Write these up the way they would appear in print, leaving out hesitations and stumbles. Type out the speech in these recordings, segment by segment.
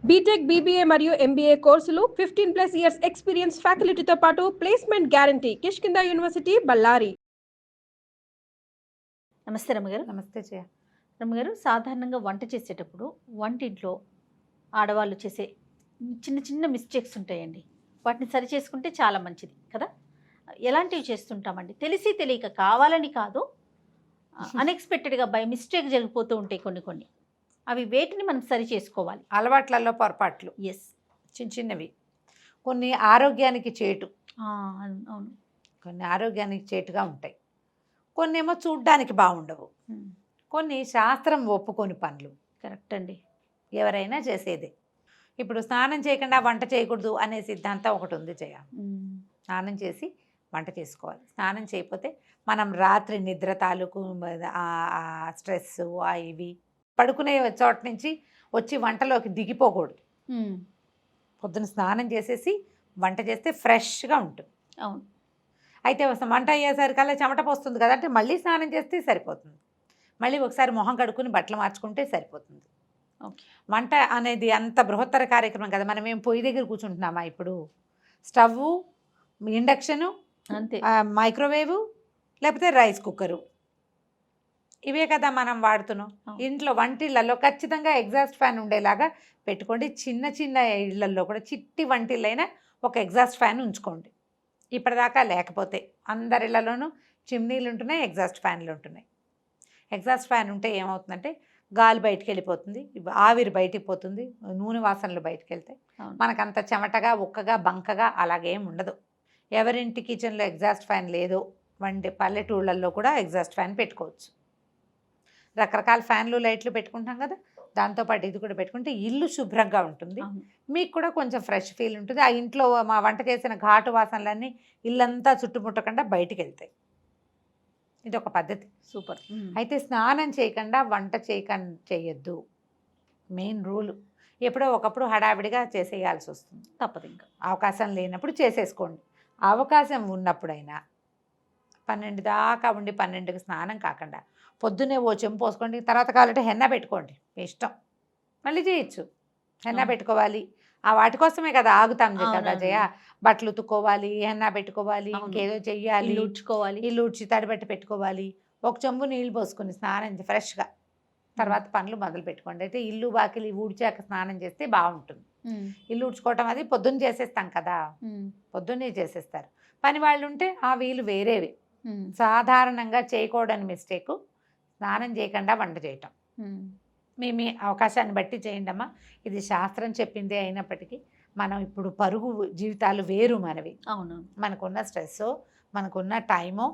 BTech, BBA మరియు MBA కోర్సులు 15+ years experience ఫ్యాకల్టీతో పాటు placement guarantee. Kishkinda University, Ballari. నమస్తే రమ్మగారు. నమస్తే జయ. రమ్మగారు, సాధారణంగా వంట చేసేటప్పుడు వంటింట్లో ఆడవాళ్ళు చేసే చిన్న చిన్న మిస్టేక్స్ ఉంటాయండి. వాటిని సరి చేసుకుంటే చాలా మంచిది కదా. ఎలాంటివి చేస్తుంటామండి? తెలిసి తెలియక, కావాలని కాదు, అన్ఎక్స్పెక్టెడ్గా బై మిస్టేక్ జరిగిపోతూ ఉంటాయి కొన్ని. అవి వేటిని మనం సరి చేసుకోవాలి? అలవాట్లలో పొరపాట్లు. ఎస్. చిన్న చిన్నవి. కొన్ని ఆరోగ్యానికి చేటు, అవును. కొన్ని ఆరోగ్యానికి చేటుగా ఉంటాయి. కొన్ని ఏమో చూడ్డానికి బాగుండవు. కొన్ని శాస్త్రం ఒప్పుకొని పనులు. కరెక్ట్ అండి. ఎవరైనా చేసేదే. ఇప్పుడు స్నానం చేయకుండా వంట చేయకూడదు అనే సిద్ధాంతం ఒకటి ఉంది జయ. స్నానం చేసి వంట చేసుకోవాలి. స్నానం చేయకపోతే మనం రాత్రి నిద్ర తాలూకు స్ట్రెస్ ఇవి పడుకునే చోట నుంచి వచ్చి వంటలోకి దిగిపోకూడదు. పొద్దున స్నానం చేసేసి వంట చేస్తే ఫ్రెష్గా ఉంటుంది. అవును. అయితే వంట అయ్యేసరికల్లా చెమట పోస్తుంది కదా, అంటే మళ్ళీ స్నానం చేస్తే సరిపోతుంది. మళ్ళీ ఒకసారి మొహం కడుక్కుని బట్టలు మార్చుకుంటే సరిపోతుంది. వంట అనేది అంత బృహత్తర కార్యక్రమం కదా. మనం ఏం పొయ్యి దగ్గర కూర్చుంటున్నామా? ఇప్పుడు స్టవ్, ఇండక్షను, అంతే, మైక్రోవేవ్, లేకపోతే రైస్ కుక్కరు, ఇవే కదా మనం వాడుతున్నాం. ఇంట్లో వంటిళ్ళల్లో ఖచ్చితంగా ఎగ్జాస్ట్ ఫ్యాన్ ఉండేలాగా పెట్టుకోండి. చిన్న చిన్న ఇళ్లల్లో కూడా చిట్టి వంటిళ్ళైనా ఒక ఎగ్జాస్ట్ ఫ్యాన్ ఉంచుకోండి. ఇప్పటిదాకా లేకపోతే అందరిళ్లలోనూ చిమ్నీలు ఉంటున్నాయి, ఎగ్జాస్ట్ ఫ్యాన్లు ఉంటున్నాయి. ఎగ్జాస్ట్ ఫ్యాన్ ఉంటే ఏమవుతుందంటే గాలి బయటికి వెళ్ళిపోతుంది, ఆవిరి బయటికి పోతుంది, నూనె వాసనలు బయటికి వెళ్తాయి. మనకంత చెమటగా, ఉక్కగా, బంకగా అలాగేం ఉండదు. ఎవరింటి కిచెన్లో ఎగ్జాస్ట్ ఫ్యాన్ లేదో పల్లెటూళ్ళల్లో కూడా ఎగ్జాస్ట్ ఫ్యాన్ పెట్టుకోవచ్చు. రకరకాల ఫ్యాన్లు, లైట్లు పెట్టుకుంటాం కదా, దాంతోపాటు ఇది కూడా పెట్టుకుంటే ఇల్లు శుభ్రంగా ఉంటుంది. మీకు కూడా కొంచెం ఫ్రెష్ ఫీల్ ఉంటుంది. ఆ ఇంట్లో మా వంట చేసిన ఘాటు వాసనలన్నీ ఇల్లంతా చుట్టుముట్టకుండా బయటికి వెళ్తాయి. ఇది ఒక పద్ధతి. సూపర్. అయితే స్నానం చేయకుండా వంట చేయొద్దు, మెయిన్ రూలు. ఎప్పుడో ఒకప్పుడు హడావిడిగా చేసేయాల్సి వస్తుంది, తప్పదు. ఇంకా అవకాశం లేనప్పుడు చేసేసుకోండి. అవకాశం ఉన్నప్పుడైనా 12 దాకా ఉండి 12కి స్నానం కాకుండా పొద్దున్నే ఓ చెంపు పోసుకోండి. తర్వాత కావాలంటే హెన్న పెట్టుకోండి, మీ ఇష్టం, మళ్ళీ చేయొచ్చు. హెన్న పెట్టుకోవాలి, ఆ వాటి కోసమే కదా ఆగుతాం కదా జయ. బట్టలు ఉతుక్కోవాలి, హెన్నా పెట్టుకోవాలి, ఇంకేదో చెయ్యాలి, ఇల్లు ఊడ్చి తడిబెట్టి పెట్టుకోవాలి. ఒక చెంబు నీళ్ళు పోసుకుని స్నానం ఫ్రెష్గా తర్వాత పనులు మొదలు పెట్టుకోండి. అయితే ఇల్లు వాకిలి ఊడ్చాక స్నానం చేస్తే బాగుంటుంది. ఇల్లు ఊడ్చుకోవటం అది పొద్దున్న చేసేస్తాం కదా, పొద్దున్నే చేసేస్తారు. పని వాళ్ళు ఉంటే ఆ వీలు వేరేవి. సాధారణంగా చేయకూడని మిస్టేకు స్నానం చేయకుండా వంట చేయటం. మీ అవకాశాన్ని బట్టి చేయండి అమ్మా. ఇది శాస్త్రం చెప్పిందే అయినప్పటికీ మనం ఇప్పుడు పరుగు జీవితాలు వేరు మనవి. అవును. మనకున్న స్ట్రెస్, మనకున్న టైము,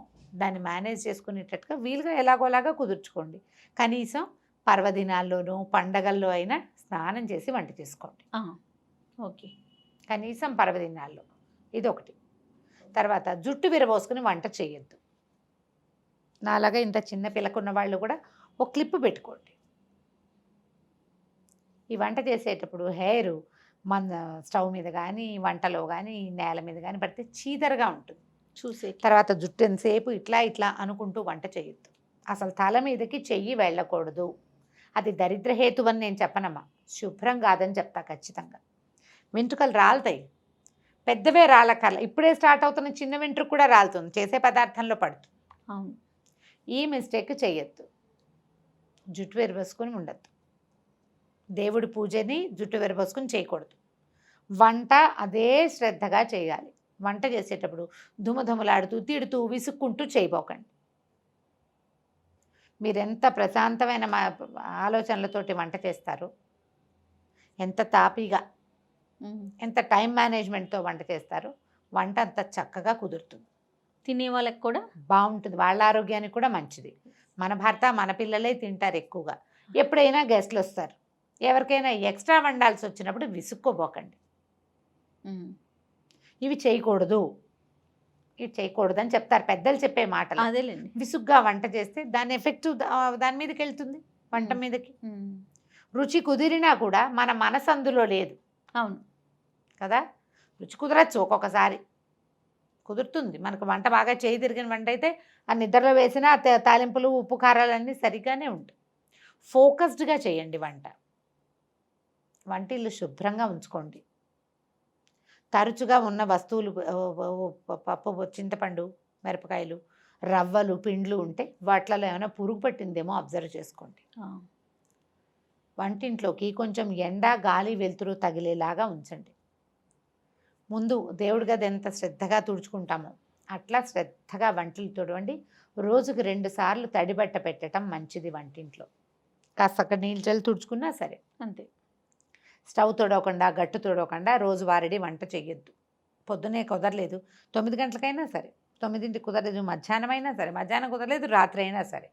దాన్ని మేనేజ్ చేసుకునేటట్టుగా వీలుగా ఎలాగోలాగా కుదుర్చుకోండి. కనీసం పర్వదినాల్లోనూ పండగల్లో అయినా స్నానం చేసి వంట చేసుకోండి. ఓకే. కనీసం పర్వదినాల్లో ఇదొకటి. తర్వాత జుట్టు విరబోసుకుని వంట చేయొద్దు. నాలాగా ఇంత చిన్న పిల్లకున్న వాళ్ళు కూడా ఒక క్లిప్ పెట్టుకోండి. ఈ వంట చేసేటప్పుడు హెయిర్ మన స్టవ్ మీద కానీ, వంటలో కానీ, నేల మీద కానీ పడితే చీదరగా ఉంటుంది చూసే. తర్వాత జుట్టు ఎంతసేపు ఇట్లా అనుకుంటూ వంట చేయొద్దు. అసలు తల మీదకి చెయ్యి వెళ్ళకూడదు. అది దరిద్రహేతు అని నేను చెప్పనమ్మా, శుభ్రం కాదని చెప్తా ఖచ్చితంగా. వెంట్రుకలు రాలుతాయి, పెద్దవే రాలకల్లా. ఇప్పుడే స్టార్ట్ అవుతున్న చిన్న వెంట్రుక కూడా రాలుతుంది, చేసే పదార్థంలో పడుతుంది. అవును. ఈ మిస్టేక్ చేయొద్దు. జుట్టు విరబోసుకొని ఉండద్దు. దేవుడి పూజని జుట్టు విరబోసుకొని చేయకూడదు. వంట అదే శ్రద్ధగా చేయాలి. వంట చేసేటప్పుడు దుమదుమలాడుతూ, తిడుతూ, విసుక్కుంటూ చేయబోకండి. మీరెంత ప్రశాంతమైన ఆలోచనలతోటి వంట చేస్తారు, ఎంత తాపీగా, ఎంత టైం మేనేజ్మెంట్తో వంట చేస్తారు, వంట అంత చక్కగా కుదురుతుంది. తినే వాళ్ళకి కూడా బాగుంటుంది, వాళ్ళ ఆరోగ్యానికి కూడా మంచిది. మన భర్త, మన పిల్లలే తింటారు ఎక్కువగా. ఎప్పుడైనా గెస్ట్లు వస్తారు, ఎవరికైనా ఎక్స్ట్రా వండాల్సి వచ్చినప్పుడు విసుక్కోబోకండి. ఇవి చేయకూడదు అని చెప్తారు పెద్దలు చెప్పే మాటలు. అదేలేండి. విసుగ్గా వంట చేస్తే దాని ఎఫెక్ట్ దాని మీదకి వెళ్తుంది, వంట మీదకి. రుచి కుదిరినా కూడా మన మనసు అందులో లేదు. అవును కదా. రుచి కుదరచ్చు, ఒక్కొక్కసారి కుదురుతుంది. మనకు వంట బాగా చేయి తిరిగిన వంట అయితే ఆ నిద్రలో వేసిన తాలింపులు, ఉప్పు, కారాలన్నీ సరిగ్గానే ఉంటాయి. ఫోకస్డ్గా చేయండి వంట. వంటిల్లు శుభ్రంగా ఉంచుకోండి. తరచుగా ఉన్న వస్తువులు పప్పు, చింతపండు, మిరపకాయలు, రవ్వలు, పిండ్లు ఉంటే వాటిలలో ఏమైనా పురుగు పట్టిందేమో అబ్జర్వ్ చేసుకోండి. వంటింట్లోకి కొంచెం ఎండ, గాలి, వెలుతురు తగిలేలాగా ఉంచండి. ముందు దేవుడి గది ఎంత శ్రద్ధగా తుడుచుకుంటామో అట్లా శ్రద్ధగా వంటలు తుడవండి. రోజుకు 2 సార్లు తడిబట్ట పెట్టడం మంచిది. వంటింట్లో కాస్త నీళ్ళు చల్లి తుడుచుకున్నా సరే అంతే. స్టవ్ తుడవకుండా, గట్టు తుడవకుండా రోజువారీ వంట చేయొద్దు. పొద్దునే కుదరలేదు 9 గంటలకైనా సరే, 9ంటికి కుదరలేదు మధ్యాహ్నం అయినా సరే, మధ్యాహ్నం కుదరలేదు రాత్రి అయినా సరే,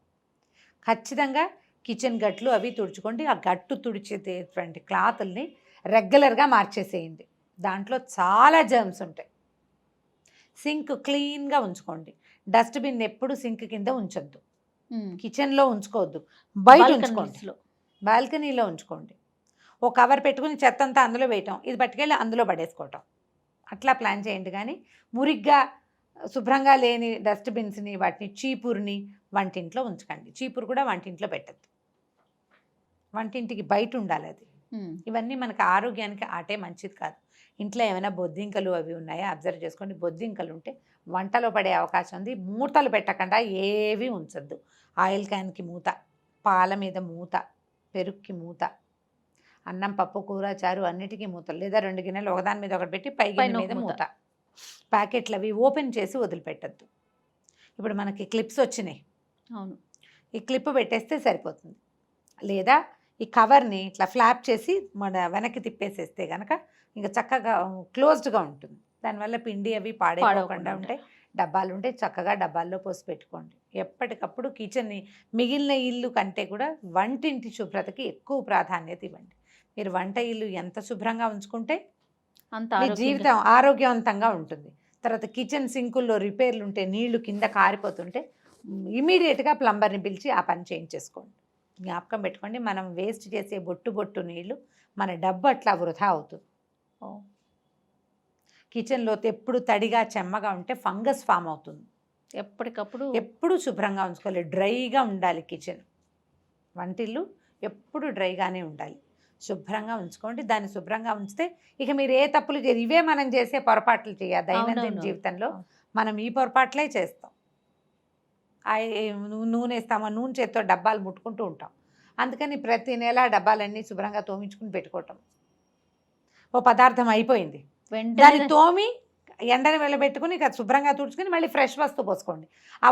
ఖచ్చితంగా కిచెన్ గట్లు అవి తుడుచుకోండి. ఆ గట్టు తుడిచేటటువంటి క్లాతుల్ని రెగ్యులర్గా మార్చేసేయండి. దాంట్లో చాలా జర్మ్స్ ఉంటాయి. సింక్ క్లీన్గా ఉంచుకోండి. డస్ట్బిన్ ఎప్పుడు సింక్ కింద ఉంచొద్దు. కిచెన్లో ఉంచుకోవద్దు, బయట ఉంచుకోండి, బాల్కనీలో ఉంచుకోండి. ఓ కవర్ పెట్టుకుని చెత్త అంతా అందులో వేయటం, ఇది పట్టుకెళ్ళి అందులో పడేసుకోవటం, అట్లా ప్లాన్ చేయండి. కానీ మురిగ్గా శుభ్రంగా లేని డస్ట్బిన్స్ని, వాటిని చీపురుని వంటింట్లో ఉంచకండి. చీపురు కూడా వంటింట్లో పెట్టద్దు, వంటింటికి బయట ఉండాలి అది. ఇవన్నీ మనకు ఆరోగ్యానికి ఆటే మంచిది కాదు. ఇంట్లో ఏమైనా బొద్దింకలు అవి ఉన్నాయా అబ్జర్వ్ చేసుకోండి. బొద్దింకలు ఉంటే వంటలో పడే అవకాశం ఉంది. మూతలు పెట్టకుండా ఏవి ఉంచద్దు. ఆయిల్ క్యాన్కి మూత, పాల మీద మూత, పెరుగుకి మూత, అన్నం, పప్పు, కూర, చారు అన్నిటికీ మూతలు, లేదా 2 గిన్నెలు ఒకదాని మీద ఒకటి పెట్టి పై గిన్నె మీద మూత. ప్యాకెట్లు అవి ఓపెన్ చేసి వదిలిపెట్టద్దు. ఇప్పుడు మనకి క్లిప్స్ వచ్చినాయి, అవును, ఈ క్లిప్ పెట్టేస్తే సరిపోతుంది. లేదా ఈ కవర్ని ఇట్లా ఫ్లాప్ చేసి మన వెనక్కి తిప్పేసేస్తే కనుక ఇంకా చక్కగా క్లోజ్డ్గా ఉంటుంది. దానివల్ల పిండి అవి పాడైపోకుండా ఉంటాయి. డబ్బాలు ఉంటే చక్కగా డబ్బాల్లో పోసి పెట్టుకోండి. ఎప్పటికప్పుడు కిచెన్ని మిగిలిన ఇల్లు కంటే కూడా వంటింటి శుభ్రతకి ఎక్కువ ప్రాధాన్యత ఇవ్వండి. మీరు వంట ఇల్లు ఎంత శుభ్రంగా ఉంచుకుంటే మీ జీవితం ఆరోగ్యవంతంగా ఉంటుంది. తర్వాత కిచెన్ సింకుల్లో రిపేర్లు ఉంటే, నీళ్లు కింద కారిపోతుంటే ఇమీడియట్గా ప్లంబర్ని పిలిచి ఆ పని చేయించేసుకోండి. జ్ఞాపకం పెట్టుకోండి, మనం వేస్ట్ చేసే బొట్టు నీళ్లు మన డబ్బు అట్లా వృధా అవుతుంది. కిచెన్లో ఎప్పుడు తడిగా చెమ్మగా ఉంటే ఫంగస్ ఫామ్ అవుతుంది. ఎప్పుడు శుభ్రంగా ఉంచుకోవాలి, డ్రైగా ఉండాలి కిచెన్. వంటిల్లు ఎప్పుడు డ్రైగానే ఉండాలి. శుభ్రంగా ఉంచుకోండి. దాన్ని శుభ్రంగా ఉంచితే ఇక మీరు ఏ తప్పులు చేయరు. ఇవే మనం చేసే పొరపాట్లు చేయాలి. దైనందిన జీవితంలో మనం ఈ పొరపాట్లే చేస్తాం. నూనె వేస్తామా, నూనె చేత్తో డబ్బాలు ముట్టుకుంటూ ఉంటాం. అందుకని ప్రతి నెల డబ్బాలన్నీ శుభ్రంగా తోమించుకుని పెట్టుకోవటం. ఓ పదార్థం అయిపోయింది, దాన్ని తోమి ఎండని వెళ్ళబెట్టుకుని ఇక శుభ్రంగా తుడుచుకుని మళ్ళీ ఫ్రెష్ వస్తువు పోసుకోండి. ఆ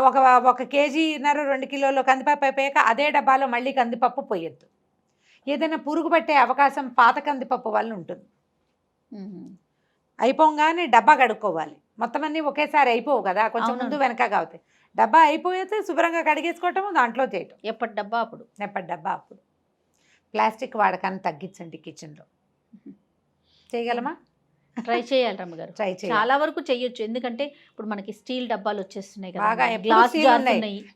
1 కేజీన్నర 2 కిలోలు కందిపప్పు అయిపోయాక అదే డబ్బాలో మళ్ళీ కందిపప్పు పోయొద్దు. ఏదైనా పురుగు పట్టే అవకాశం పాత కందిపప్పు వల్ల ఉంటుంది. అయిపోగానే డబ్బా కడుక్కోవాలి. మొత్తం అన్నీ ఒకేసారి అయిపోవు కదా, కొంచెం ముందు వెనకగా అవుతాయి. డబ్బా అయిపోతే శుభ్రంగా కడిగేసుకోవటం, దాంట్లో చేయటం. ఎప్పటి డబ్బా అప్పుడు. ప్లాస్టిక్ వాడకాన్ని తగ్గించండి కిచెన్లో. చేయగలమా? ట్రై చేయాలి రమ్మగారు. ట్రై చేయాలి. చాలా వరకు చేయొచ్చు. ఎందుకంటే ఇప్పుడు మనకి స్టీల్ డబ్బాలు వచ్చేస్తున్నాయి కదా, బాగా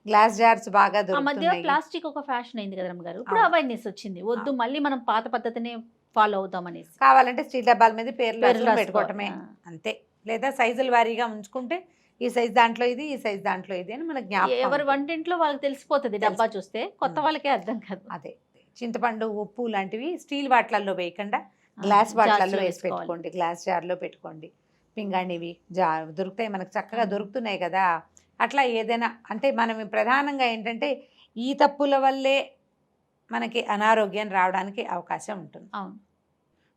గ్లాస్ జార్స్ బాగా మధ్య ప్లాస్టిక్ ఒక ఫ్యాషన్ అయింది కదా రమ్మగారు. ఇప్పుడు అవేర్నెస్ వచ్చింది, వద్దు మళ్ళీ మనం పాత పద్ధతిని ఫాలో అవుతాం అనేసి. కావాలంటే స్టీల్ డబ్బాల మీద పేర్లు పెట్టుకోవటమే అంతే. లేదా సైజుల వారీగా ఉంచుకుంటే ఈ సైజ్ దాంట్లో ఇది, ఈ సైజ్ దాంట్లో ఇది అని మనకు జ్ఞాపకం. ఎవరి వంటింట్లో వాళ్ళకి తెలిసిపోతుంది డబ్బా చూస్తే, కొత్త వాళ్ళకే అర్థం కాదు. అదే చింతపండు, ఉప్పు లాంటివి స్టీల్ వాటిలలో వేయకుండా గ్లాస్ బాటిల్లో వేసి పెట్టుకోండి, గ్లాస్ జార్లో పెట్టుకోండి. పింగాణివి దొరుకుతాయి మనకు, చక్కగా దొరుకుతున్నాయి కదా. అట్లా ఏదైనా అంటే మనం ప్రధానంగా ఏంటంటే ఈ తప్పుల వల్లే మనకి అనారోగ్యం రావడానికి అవకాశం ఉంటుంది. అవును,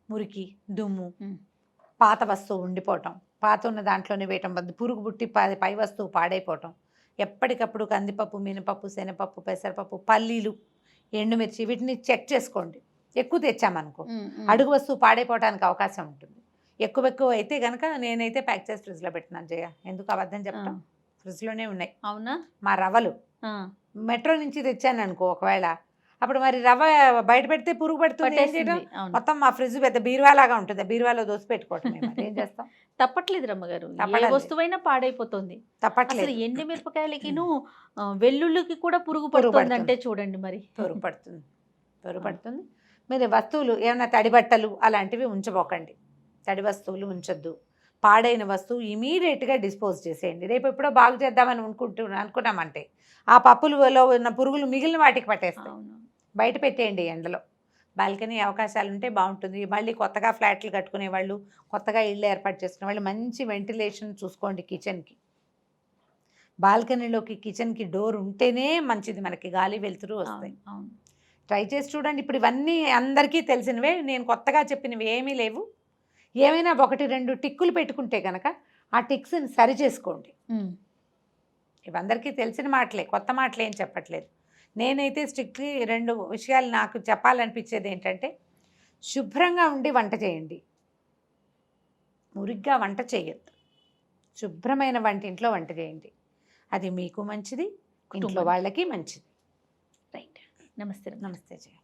మురికి, దుమ్ము, పాత వస్తువు ఉండిపోవటం, పాత ఉన్న దాంట్లోనే వేయటం, పురుగు పుట్టి పై వస్తువు పాడైపోవటం. ఎప్పటికప్పుడు కందిపప్పు, మినపప్పు, శనగపప్పు, పెసరపప్పు, పల్లీలు, ఎండుమిర్చి వీటిని చెక్ చేసుకోండి. ఎక్కువ తెచ్చామనుకో అడుగు వస్తువు పాడైపోవడానికి అవకాశం ఉంటుంది. ఎక్కువ అయితే కనుక నేనైతే ప్యాక్ చేసి ఫ్రిడ్జ్లో పెట్టినాను జయ. ఎందుకు అబద్ధం చెప్తాం, ఫ్రిడ్జ్లోనే ఉన్నాయి. అవునా? మా రవ్వలు మెట్రో నుంచి తెచ్చాను అనుకో, ఒకవేళ అప్పుడు మరి రవ్వ బయట పెడితే పురుగు పడుతుంది. మొత్తం మా ఫ్రిడ్జ్ పెద్ద బీరువాలాగా ఉంటుంది, బీరువాలో దోసి పెట్టుకోవటం. ఏం చేస్తాం? తప్పట్లేదు రమ్మగారు, ఏ వస్తువైనా పాడైపోతుంది. తప్పట్లేదు. ఎండు మిరపకాయలకి వెల్లుల్లికి కూడా పురుగు పడుతుంది అంటే చూడండి, మరి పురుగు పడుతుంది. మీరు వస్తువులు ఏమైనా తడి బట్టలు అలాంటివి ఉంచబోకండి. తడి వస్తువులు ఉంచొద్దు. పాడైన వస్తువు ఇమీడియట్గా డిస్పోజ్ చేసేయండి. రేపు ఎప్పుడో బాగు చేద్దామని అనుకున్నామంటే ఆ పప్పులలో ఉన్న పురుగులు మిగిలిన వాటికి పట్టేస్తాయి. బయట పెట్టేయండి ఎండలో. బాల్కనీ అవకాశాలు ఉంటే బాగుంటుంది. మళ్ళీ కొత్తగా ఫ్లాట్లు కట్టుకునే వాళ్ళు, కొత్తగా ఇళ్ళు ఏర్పాటు చేసుకునే వాళ్ళు మంచి వెంటిలేషన్ చూసుకోండి కిచెన్కి. బాల్కనీలోకి కిచెన్కి డోర్ ఉంటేనే మంచిది, మనకి గాలి వెలుతురు వస్తాయి. అవును. ట్రై చేసి చూడండి. ఇప్పుడు ఇవన్నీ అందరికీ తెలిసినవే, నేను కొత్తగా చెప్పినవి ఏమీ లేవు. ఏమైనా 1-2 టిక్కులు పెట్టుకుంటే కనుక ఆ టిక్స్ని సరి చేసుకోండి. ఇవందరికీ తెలిసిన మాటలే, కొత్త మాటలు ఏం చెప్పట్లేదు. నేనైతే స్ట్రిక్ట్లీ 2 విషయాలు నాకు చెప్పాలనిపించేది ఏంటంటే, శుభ్రంగా ఉండి వంట చేయండి, మురిగ్గా వంట చేయొద్దు. శుభ్రమైన ఇంట్లో వంట చేయండి, అది మీకు మంచిది, ఇంట్లో వాళ్ళకి మంచిది. రైట్. నమస్తే. నమస్తే జయ.